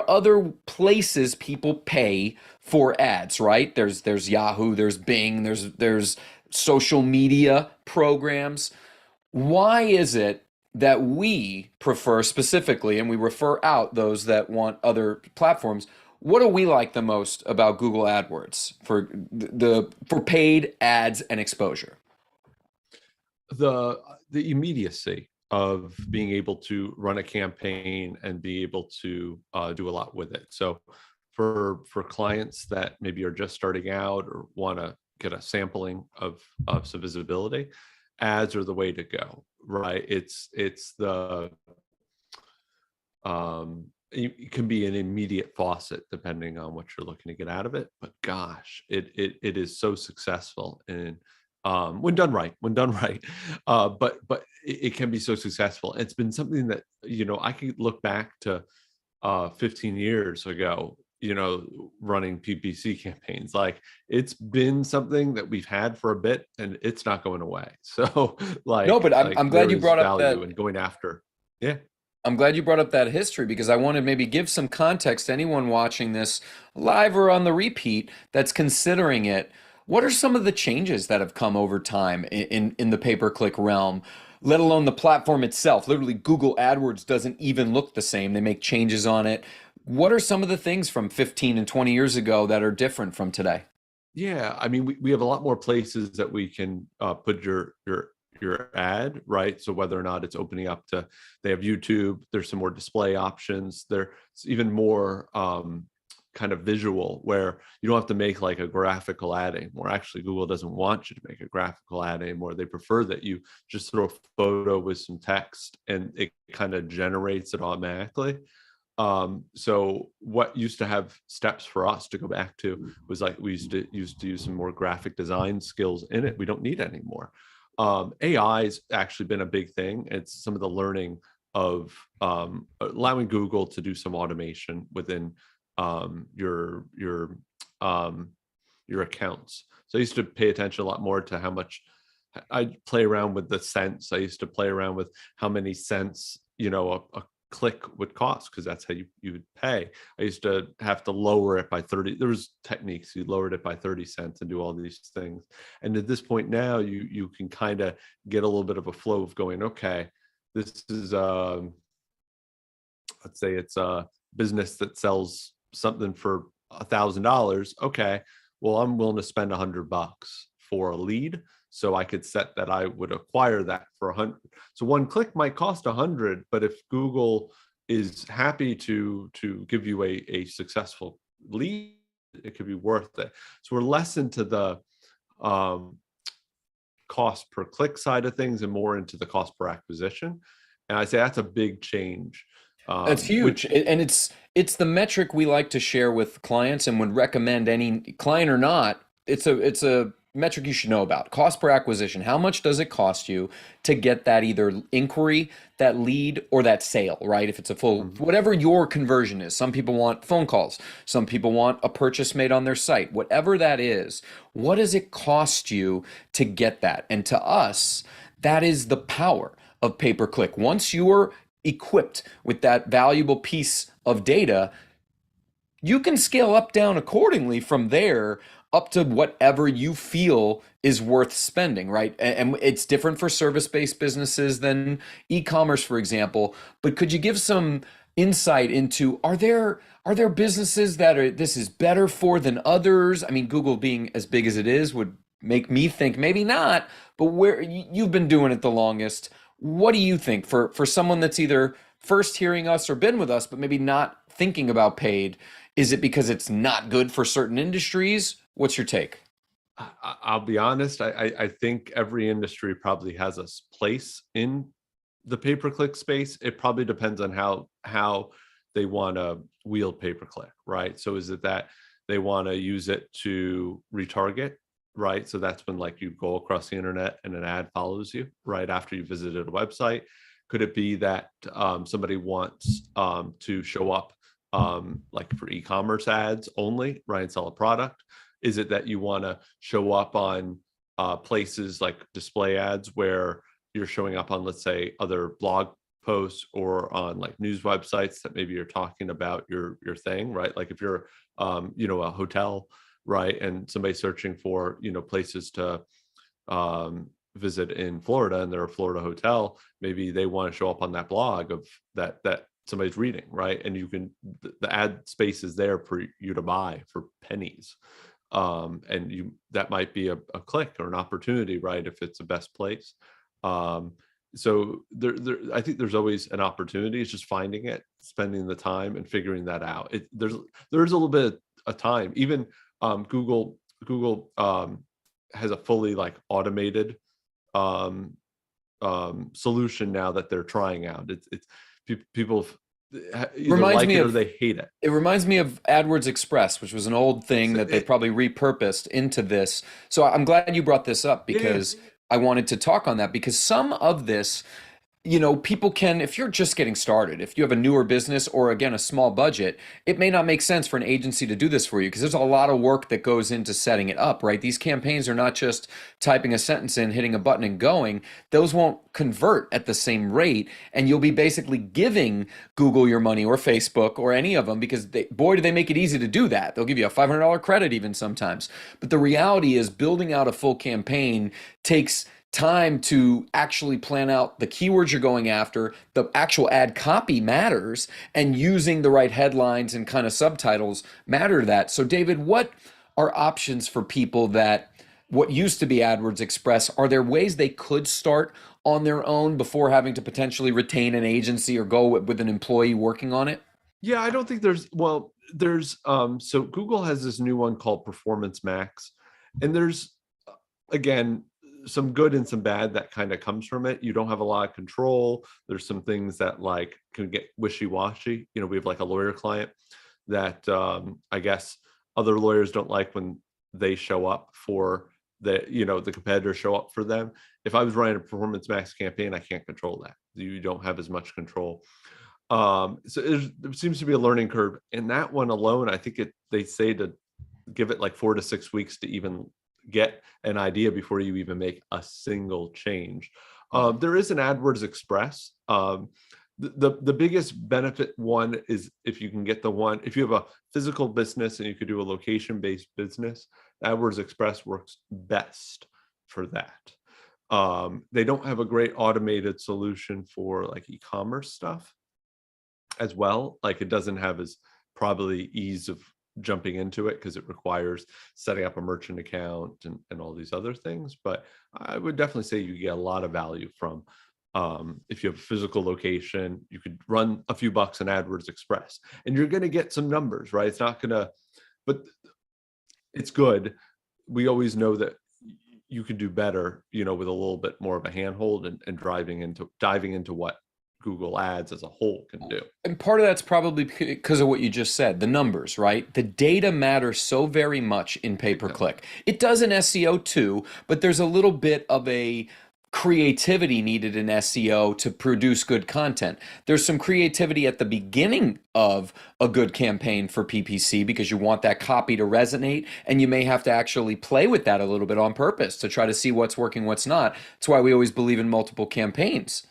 Other places people pay for ads, right? There's Yahoo, there's Bing, there's social media programs. Why is it that we prefer specifically, and we refer out those that want other platforms? What do we like the most about Google AdWords for the for paid ads and exposure? The immediacy of being able to run a campaign and be able to do a lot with it. So for clients that maybe are just starting out or want to get a sampling of some visibility, ads are the way to go, right? It's the it can be an immediate faucet depending on what you're looking to get out of it. But gosh, it is so successful and when done right, but it can be so successful. It's been something that, I could look back to 15 years ago, running PPC campaigns. Like, it's been something that we've had for a bit and it's not going away. So No, but I'm glad there you is brought up value that in going after. Yeah. I'm glad you brought up that history because I want to maybe give some context to anyone watching this live or on the repeat that's considering it. What are some of the changes that have come over time in the pay-per-click realm, let alone the platform itself? Literally, Google AdWords doesn't even look the same. They make changes on it. What are some of the things from 15 and 20 years ago that are different from today? Yeah, I mean, we have a lot more places that we can put your ad, right? So whether or not it's opening up to, they have YouTube, there's some more display options. There's even more kind of visual, where you don't have to make like a graphical ad anymore. Actually, Google doesn't want you to make a graphical ad anymore. They prefer that you just throw a photo with some text and it kind of generates it automatically. So what used to have steps for us to go back to was like, we used to use some more graphic design skills in it. We don't need anymore. AI has actually been a big thing. It's some of the learning of allowing Google to do some automation within your accounts. So I used to pay attention a lot more to how much I play around with the cents. I used to play around with how many cents, a click would cost, because that's how you would pay. I used to have to lower it by 30. There was techniques. You lowered it by 30 cents and do all these things. And at this point now, you can kind of get a little bit of a flow of going, okay, this is let's say it's a business that sells something for $1,000. Okay, well, I'm willing to spend $100 for a lead. So I could set that I would acquire that for 100. So one click might cost 100, but if Google is happy to give you a successful lead, it could be worth it. So we're less into the cost per click side of things and more into the cost per acquisition. And I say that's a big change. That's Which huge. And it's the metric we like to share with clients and would recommend any client or not. It's a metric you should know about. Cost per acquisition. How much does it cost you to get that either inquiry, that lead, or that sale, right? If it's a full, Mhm. whatever your conversion is. Some people want phone calls. Some people want a purchase made on their site. Whatever that is, what does it cost you to get that? And to us, that is the power of pay per click. Once you're equipped with that valuable piece of data, you can scale up down accordingly from there up to whatever you feel is worth spending, right? And it's different for service-based businesses than e-commerce, for example. But could you give some insight into, are there businesses that are this is better for than others? I mean, Google being as big as it is would make me think maybe not, but where you've been doing it the longest, what do you think for someone that's either first hearing us or been with us, but maybe not thinking about paid? Is it because it's not good for certain industries? What's your take? I'll be honest. I think every industry probably has a place in the pay-per-click space. It probably depends on how they want to wield pay-per-click, right? So is it that they want to use it to retarget, right? So that's when, like, you go across the internet and an ad follows you right after you visited a website. Could it be that somebody wants to show up like for e-commerce ads only, right, and sell a product? Is it that you want to show up on places like display ads where you're showing up on, let's say, other blog posts or on like news websites that maybe you're talking about your thing, right? Like if you're a hotel, right, and somebody's searching for places to visit in Florida and they're a Florida hotel, maybe they want to show up on that blog of that somebody's reading, right? And you can the ad space is there for you to buy for pennies. And that might be a click or an opportunity, right? If it's the best place. So I think there's always an opportunity. It's just finding it, spending the time, and figuring that out. There's a little bit of time. Even Google has a fully like automated solution now that they're trying out. It's people either Reminds like me it or of they hate it. It reminds me of AdWords Express, which was an old thing So that they probably repurposed into this. So I'm glad you brought this up yeah, because I wanted to talk on that because some of this, people can, if you're just getting started, if you have a newer business or again, a small budget, it may not make sense for an agency to do this for you because there's a lot of work that goes into setting it up, right? These campaigns are not just typing a sentence in, hitting a button and going. Those won't convert at the same rate. And you'll be basically giving Google your money or Facebook or any of them because boy, do they make it easy to do that. They'll give you a $500 credit even sometimes. But the reality is building out a full campaign takes time to actually plan out the keywords you're going after. The actual ad copy matters, and using the right headlines and kind of subtitles matter to that. So David, what are options for people that what used to be AdWords Express? Are there ways they could start on their own before having to potentially retain an agency or go with an employee working on it? yeah. I don't think there's so Google has this new one called Performance Max, and there's again some good and some bad that kind of comes from it. You don't have a lot of control. There's some things that like can get wishy-washy. We have like a lawyer client that I guess other lawyers don't like when they show up for the competitors show up for them. If I was running a Performance Max campaign, I can't control that. You don't have as much control. So there seems to be a learning curve in that one alone. I think they say to give it like 4 to 6 weeks to even get an idea before you even make a single change. Wow. There is an AdWords Express. The biggest benefit one is if you can get if you have a physical business and you could do a location-based business, AdWords Express works best for that. They don't have a great automated solution for like e-commerce stuff as well. Like it doesn't have as probably ease of jumping into it because it requires setting up a merchant account and all these other things. But I would definitely say you get a lot of value from if you have a physical location, you could run a few bucks in AdWords Express and you're going to get some numbers, right? It's not going to, but it's good. We always know that you could do better, with a little bit more of a handhold and diving into what Google Ads as a whole can do. And part of that's probably because of what you just said, the numbers, right? The data matters so very much in pay-per-click. It does in SEO too, but there's a little bit of a creativity needed in SEO to produce good content. There's some creativity at the beginning of a good campaign for PPC because you want that copy to resonate, and you may have to actually play with that a little bit on purpose to try to see what's working, what's not. That's why we always believe in multiple campaigns.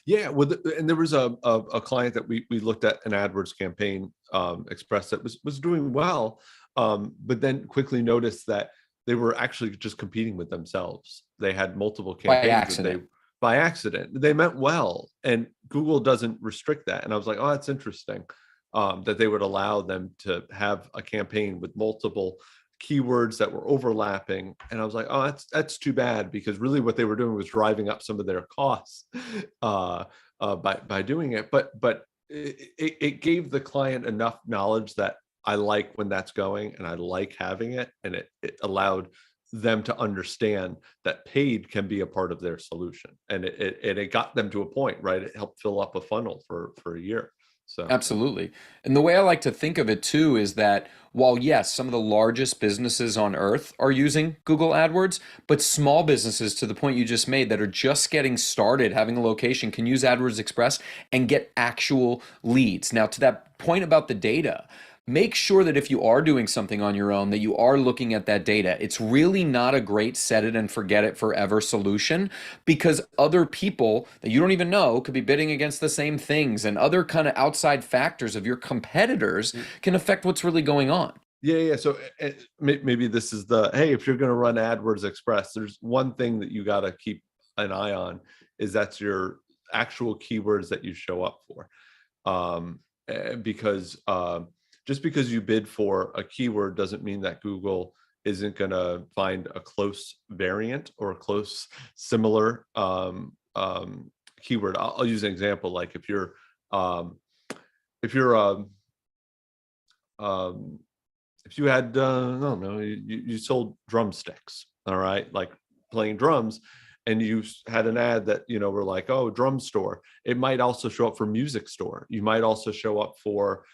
Yeah, and there was a client that we looked at an AdWords campaign Express that was doing well, but then quickly noticed that they were actually just competing with themselves. They had multiple By campaigns accident. by accident. They meant well, and Google doesn't restrict that. And I was like, oh, that's interesting that they would allow them to have a campaign with multiple keywords that were overlapping. And I was like, oh, that's too bad, because really what they were doing was driving up some of their costs by doing it. But it gave the client enough knowledge that I like when that's going, and I like having it, and it allowed them to understand that paid can be a part of their solution, and it got them to a point, right? It helped fill up a funnel for a year. So Absolutely. And the way I like to think of it too is that while, yes, some of the largest businesses on earth are using Google AdWords, but small businesses, to the point you just made, that are just getting started having a location can use AdWords Express and get actual leads. Now, to that point about the data, make sure that if you are doing something on your own, that you are looking at that data. It's really not a great set it and forget it forever solution, because other people that you don't even know could be bidding against the same things, and other kind of outside factors of your competitors can affect what's really going on. Yeah. So maybe this is the, hey, if you're going to run AdWords Express, there's one thing that you got to keep an eye on, is that's your actual keywords that you show up for. Because just because you bid for a keyword doesn't mean that Google isn't going to find a close variant or a close similar keyword. I'll use an example. Like if you're if you had I don't know, you sold drumsticks, all right, like playing drums, and you had an ad that, you know, were like, oh, drum store. It might also show up for music store. You might also show up for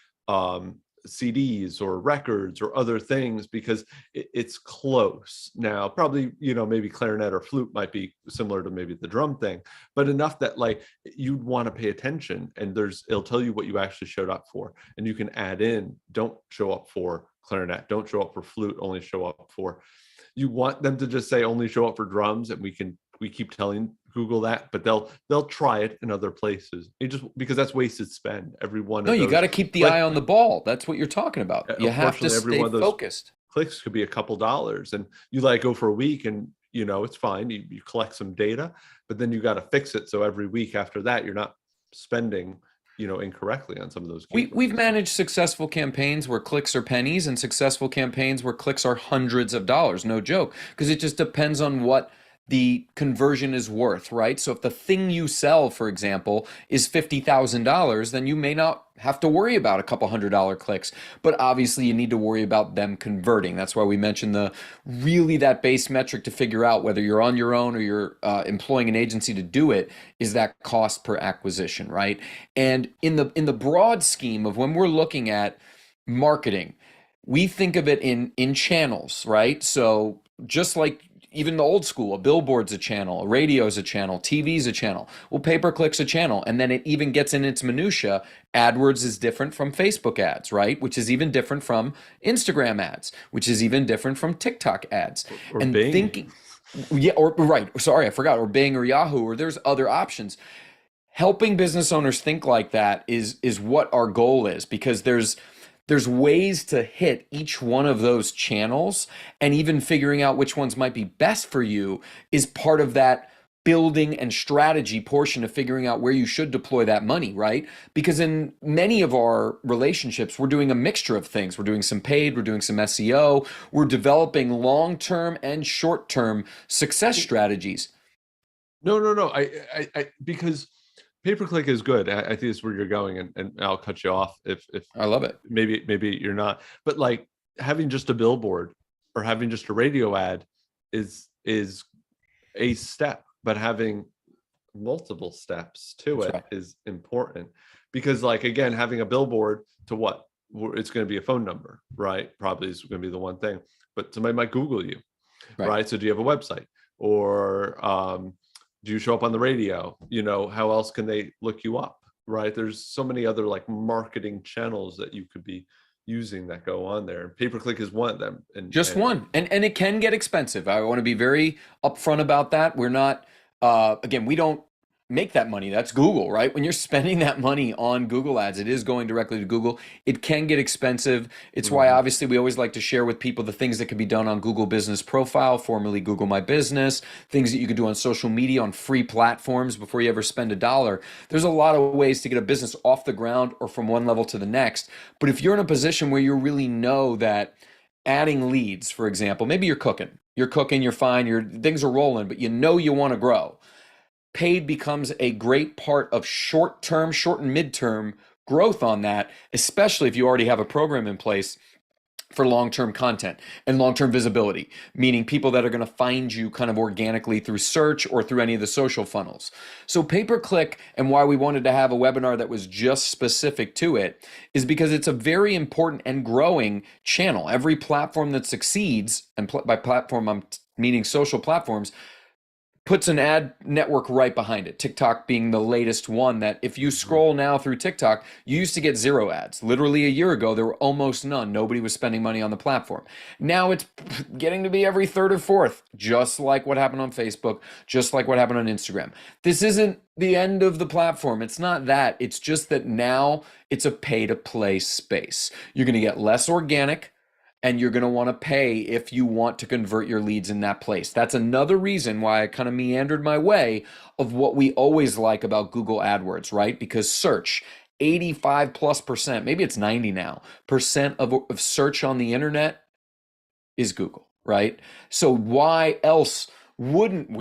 CDs or records or other things, because it's close. Now, probably, you know, maybe clarinet or flute might be similar to maybe the drum thing, but enough that like you'd want to pay attention, and it'll tell you what you actually showed up for, and you can add in, don't show up for clarinet, don't show up for flute, only show up for. You want them to just say only show up for drums, and we keep telling Google that, but they'll try it in other places. It just, because that's wasted spend. Every one No, of you those got to keep the eye on the ball. That's what you're talking about. You have to unfortunately, every stay one of those focused. clicks could be a couple dollars, and you let it go for a week, and you know it's fine. You collect some data, but then you got to fix it. So every week after that, you're not spending, you know, incorrectly on some of those We've keywords. managed successful campaigns where clicks are pennies, and successful campaigns where clicks are hundreds of dollars. No joke, because it just depends on what the conversion is worth, right? So if the thing you sell, for example, is $50,000, then you may not have to worry about a couple $100 clicks, but obviously you need to worry about them converting. That's why we mentioned that base metric to figure out whether you're on your own or you're employing an agency to do it, is that cost per acquisition, right? And in the broad scheme of when we're looking at marketing, we think of it in channels, right? So just like even the old school, a billboard's a channel, a radio's a channel, TV's a channel. Well, pay-per-click's a channel, and then it even gets in its minutia. AdWords is different from Facebook ads, right? Which is even different from Instagram ads, which is even different from TikTok ads. Or And Bing. thinking, yeah, or right, sorry, I forgot, or Bing or Yahoo, or there's other options. Helping business owners think like that is what our goal is, because there's ways to hit each one of those channels, and even figuring out which ones might be best for you is part of that building and strategy portion of figuring out where you should deploy that money, right? Because in many of our relationships, we're doing a mixture of things. We're doing some paid, we're doing some SEO, we're developing long-term and short-term success strategies. No. Because pay per click is good. I think it's where you're going, and I'll cut you off if I love it. maybe you're not. But like having just a billboard or having just a radio ad is a step, but having multiple steps to That's it right. is important, because like again, having a billboard to what, it's going to be a phone number, right? Probably is going to be the one thing, but somebody might Google you, Right. right? So do you have a website, or do you show up on the radio? You know, how else can they look you up, right? There's so many other like marketing channels that you could be using that go on there. Pay per click is one of them, Just and one. And it can get expensive. I want to be very upfront about that. We're not, again, we don't make that money. That's Google, right? When you're spending that money on Google ads, it is going directly to Google. It can get expensive. It's why Mhm. obviously we always like to share with people the things that can be done on Google Business Profile, formerly Google My Business, things that you could do on social media, on free platforms before you ever spend a dollar. There's a lot of ways to get a business off the ground or from one level to the next. But if you're in a position where you really know that adding leads, for example, maybe you're cooking, you're fine, your things are rolling, but you know you want to grow. Paid becomes a great part of short-term, short and mid-term growth on that, especially if you already have a program in place for long-term content and long-term visibility, meaning people that are going to find you kind of organically through search or through any of the social funnels. So pay-per-click, and why we wanted to have a webinar that was just specific to it, is because it's a very important and growing channel. Every platform that succeeds, and by platform I'm meaning social platforms, puts an ad network right behind it. TikTok being the latest one that if you Mhm. scroll now through TikTok, you used to get zero ads. Literally a year ago, there were almost none. Nobody was spending money on the platform. Now it's getting to be every third or fourth, just like what happened on Facebook, just like what happened on Instagram. This isn't the end of the platform. It's not that. It's just that now it's a pay to play space. You're going to get less organic and you're going to want to pay if you want to convert your leads in that place. That's another reason why I kind of meandered my way of what we always like about Google AdWords, right? Because search, 85 plus percent, maybe it's 90 now, percent of search on the internet is Google, right? So why wouldn't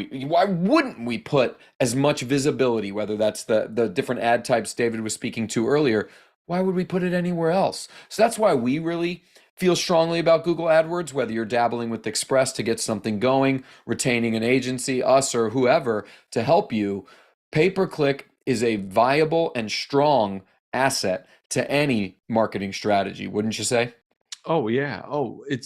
we put as much visibility, whether that's the different ad types David was speaking to earlier, why would we put it anywhere else? So that's why we really feel strongly about Google AdWords, whether you're dabbling with Express to get something going, retaining an agency, us or whoever to help you. Pay-per-click is a viable and strong asset to any marketing strategy, wouldn't you say? Oh yeah. Oh, it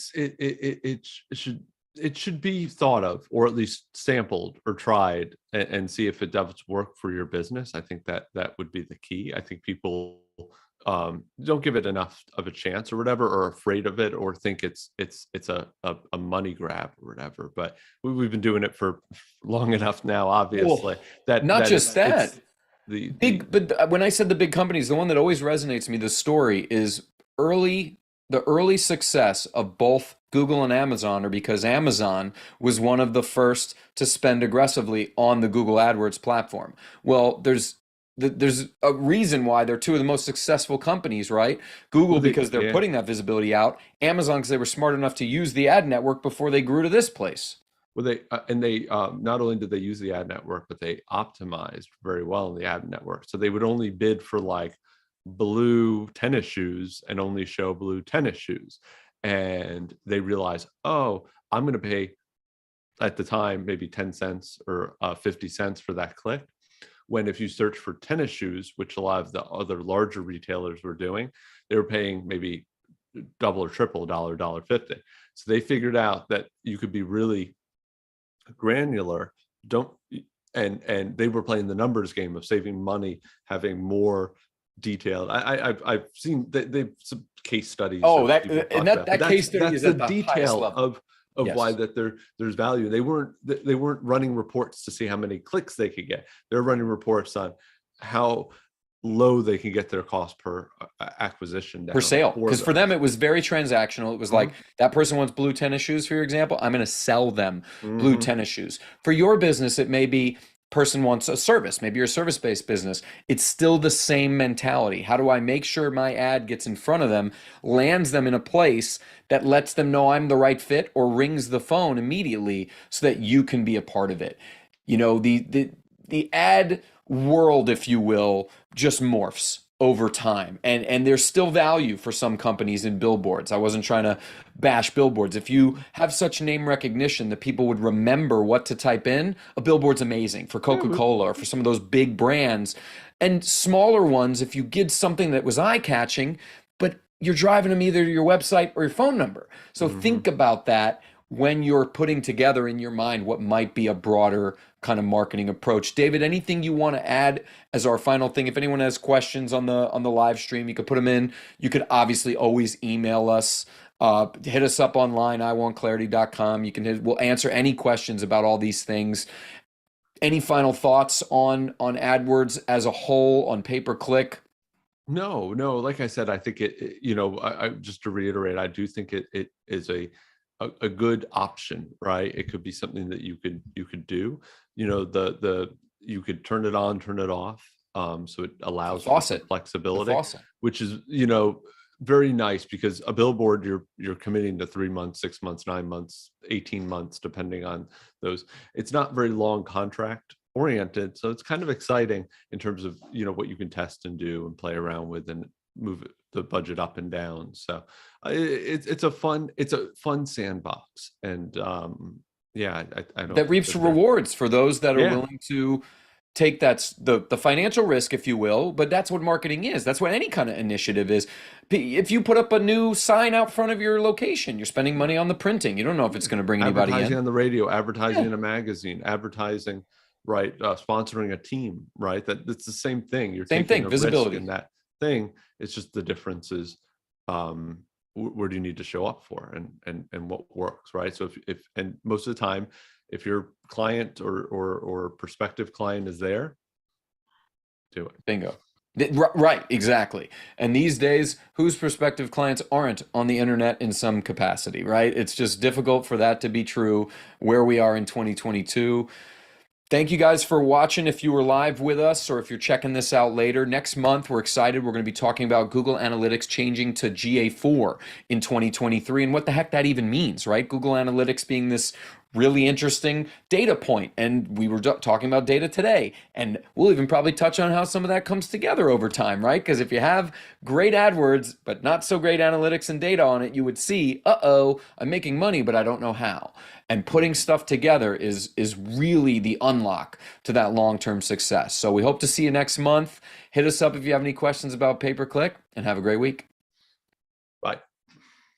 should be thought of, or at least sampled or tried, and see if it does work for your business. I think that that would be the key. I think people don't give it enough of a chance or whatever, or afraid of it, or think it's a money grab or whatever. But we've been doing it for long enough now, Well, obviously, that not just that. it's the Big, but when I said the big companies, the one that always resonates to me, the story is early, the early success of both Google and Amazon, or because Amazon was one of the first to spend aggressively on the Google AdWords platform. Well, there's a reason why they're two of the most successful companies, right? Google well, because they're yeah. putting that visibility out, Amazon because they were smart enough to use the ad network before they grew to this place. Well, they not only did they use the ad network, but they optimized very well in the ad network. So they would only bid for like blue tennis shoes and only show blue tennis shoes. And they realized, oh, I'm going to pay at the time maybe 10 cents or 50 cents for that click. When if you search for tennis shoes, which a lot of the other larger retailers were doing, they were paying maybe double or triple dollar 50. So they figured out that you could be really granular, don't and they were playing the numbers game of saving money, having more detailed. I've seen they've some case studies Oh, of people and talk about, but that case study that's is the at the highest detail level. of why Yes. that there's value. They weren't running reports to see how many clicks they could get. They're running reports on how low they can get their cost per acquisition Per down sale. for Because for them, those. it was very transactional. It was like Mhm, that person wants blue tennis shoes, for your example. I'm going to sell them blue mhm. tennis shoes. For your business, it may be person wants a service. Maybe you're a service-based business. It's still the same mentality. How do I make sure my ad gets in front of them, lands them in a place that lets them know I'm the right fit or rings the phone immediately so that you can be a part of it? You know, the ad world, if you will, just morphs over time. And there's still value for some companies in billboards. I wasn't trying to bash billboards. If you have such name recognition that people would remember what to type in, a billboard's amazing for Yeah, Coca-Cola or for some of those big brands. And smaller ones, if you get something that was eye-catching, but you're driving them either to your website or your phone number. So mhm. think about that when you're putting together in your mind what might be a broader kind of marketing approach. David, anything you want to add as our final thing? If anyone has questions on the live stream, you could put them in. You could obviously always email us. Hit us up online, iwantclarity.com. We'll answer any questions about all these things. Any final thoughts on AdWords as a whole, on pay per click? No, no. Like I said, I think I just to reiterate, I do think it is a good option, right? It could be something that you could do. You could turn it on, turn it off, so it The allows for some faucet, the flexibility, faucet. which is very nice, because a billboard you're committing to 3 months, 6 months, 9 months, 18 months, depending on those. It's not very long contract oriented, so it's kind of exciting in terms of what you can test and do and play around with and move the budget up and down. So it's a fun sandbox, and yeah, I don't That think reaps that there. rewards for those that are Yeah. willing to take the financial risk, if you will, but that's what marketing is. That's what any kind of initiative is. If you put up a new sign out front of your location, you're spending money on the printing. You don't know if it's going to bring anybody Advertising in. on the radio, advertising Yeah, in a magazine, advertising, right? Sponsoring a team, right? That's the same thing. You're same taking thing, a risk in visibility. that thing. It's just the difference is where do you need to show up for, and what works, right? So if and most of the time, if your client or prospective client is there, do it. Bingo. Right, exactly. And these days, whose prospective clients aren't on the internet in some capacity, right? It's just difficult for that to be true where we are in 2022. Thank you guys for watching. If you were live with us or if you're checking this out later, next month we're excited. We're going to be talking about Google Analytics changing to GA4 in 2023 and what the heck that even means, right? Google Analytics being this really interesting data point. And we were talking about data today. And we'll even probably touch on how some of that comes together over time, right? Because if you have great AdWords, but not so great analytics and data on it, you would see, uh-oh, I'm making money, but I don't know how. And putting stuff together is really the unlock to that long-term success. So we hope to see you next month. Hit us up if you have any questions about pay-per-click, and have a great week.